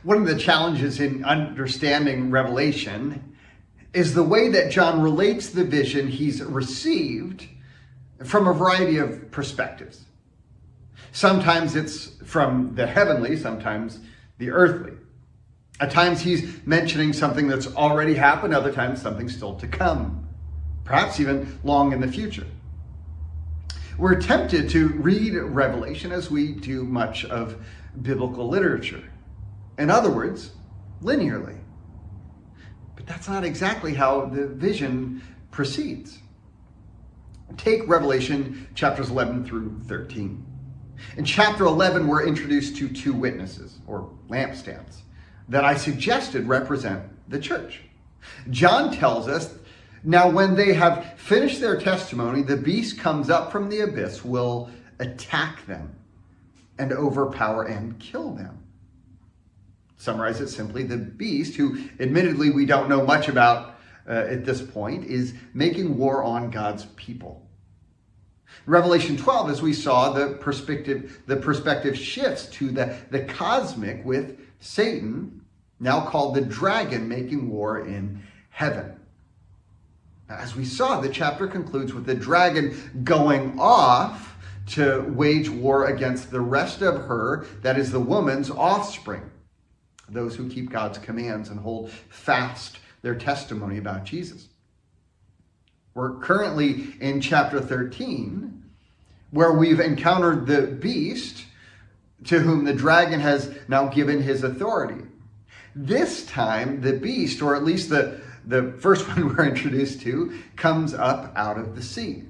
One of the challenges in understanding Revelation is the way that John relates the vision he's received from a variety of perspectives. Sometimes it's from the heavenly, sometimes the earthly. At times he's mentioning something that's already happened, other times something still to come, perhaps even long in the future. We're tempted to read Revelation as we do much of biblical literature. In other words, linearly. But that's not exactly how the vision proceeds. Take Revelation chapters 11 through 13. In chapter 11, we're introduced to two witnesses, or lampstands, that I suggested represent the church. John tells us, now when they have finished their testimony, the beast comes up from the abyss, will attack them and overpower and kill them. Summarize it simply, the beast, who admittedly we don't know much about at this point, is making war on God's people. Revelation 12, as we saw, the perspective shifts to the cosmic, with Satan, now called the dragon, making war in heaven. As we saw, the chapter concludes with the dragon going off to wage war against the rest of her, that is the woman's offspring, those who keep God's commands and hold fast their testimony about Jesus. We're currently in chapter 13, where we've encountered the beast, to whom the dragon has now given his authority. This time, the beast, or at least the first one we're introduced to, comes up out of the sea.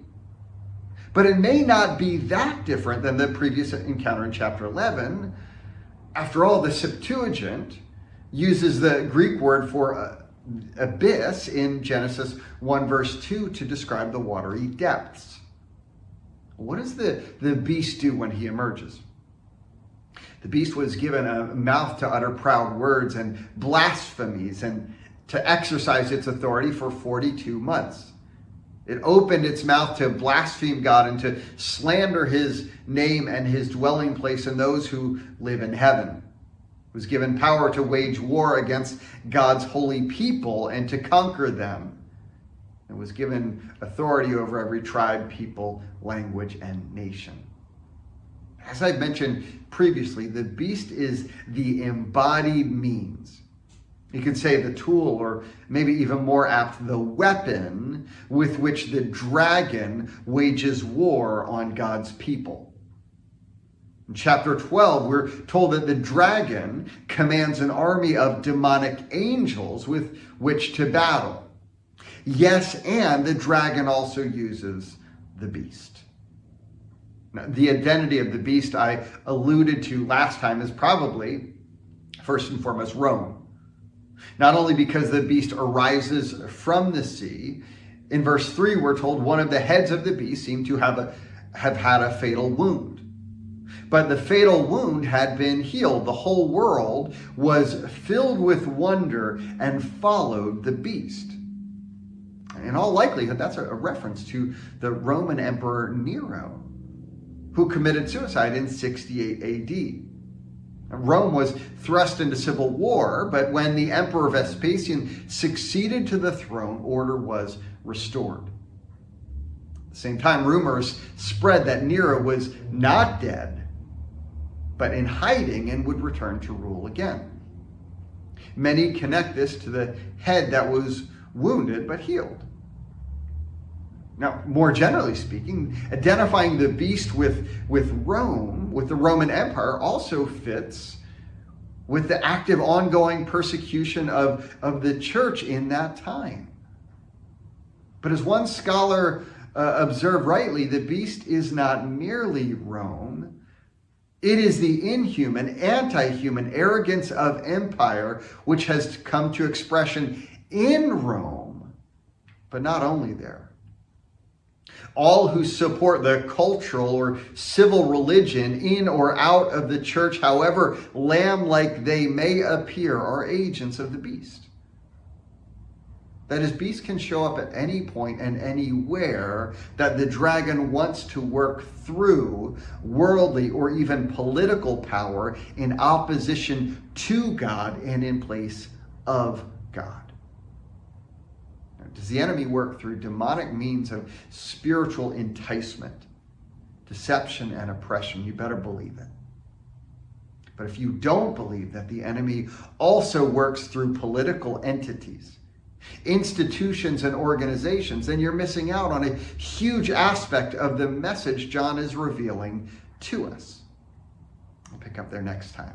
But it may not be that different than the previous encounter in chapter 11. After all, the Septuagint uses the Greek word for abyss in Genesis 1 verse 2 to describe the watery depths. What does the beast do when he emerges? The beast was given a mouth to utter proud words and blasphemies, and to exercise its authority for 42 months. It opened its mouth to blaspheme God and to slander his name and his dwelling place and those who live in heaven. It was given power to wage war against God's holy people and to conquer them. It was given authority over every tribe, people, language, and nation. As I mentioned previously, the beast is the embodied means. You could say the tool, or maybe even more apt, the weapon with which the dragon wages war on God's people. In chapter 12, we're told that the dragon commands an army of demonic angels with which to battle. Yes, and the dragon also uses the beast. Now, the identity of the beast I alluded to last time is probably, first and foremost, Rome. Not only because the beast arises from the sea. In verse 3, we're told one of the heads of the beast seemed to have had a fatal wound. But the fatal wound had been healed. The whole world was filled with wonder and followed the beast. In all likelihood, that's a reference to the Roman Emperor Nero, who committed suicide in 68 AD. Rome was thrust into civil war, but when the Emperor Vespasian succeeded to the throne, order was restored. At the same time, rumors spread that Nero was not dead, but in hiding and would return to rule again. Many connect this to the head that was wounded but healed. Now, more generally speaking, identifying the beast with Rome, with the Roman Empire, also fits with the active ongoing persecution of the church in that time. But as one scholar observed rightly, the beast is not merely Rome. It is the inhuman, anti-human arrogance of empire which has come to expression in Rome, but not only there. All who support the cultural or civil religion in or out of the church, however lamb-like they may appear, are agents of the beast. That is, beasts can show up at any point and anywhere that the dragon wants to work through worldly or even political power in opposition to God and in place of God. Now, does the enemy work through demonic means of spiritual enticement, deception, and oppression? You better believe it. But if you don't believe that the enemy also works through political entities, institutions, and organizations, then you're missing out on a huge aspect of the message John is revealing to us. I'll pick up there next time.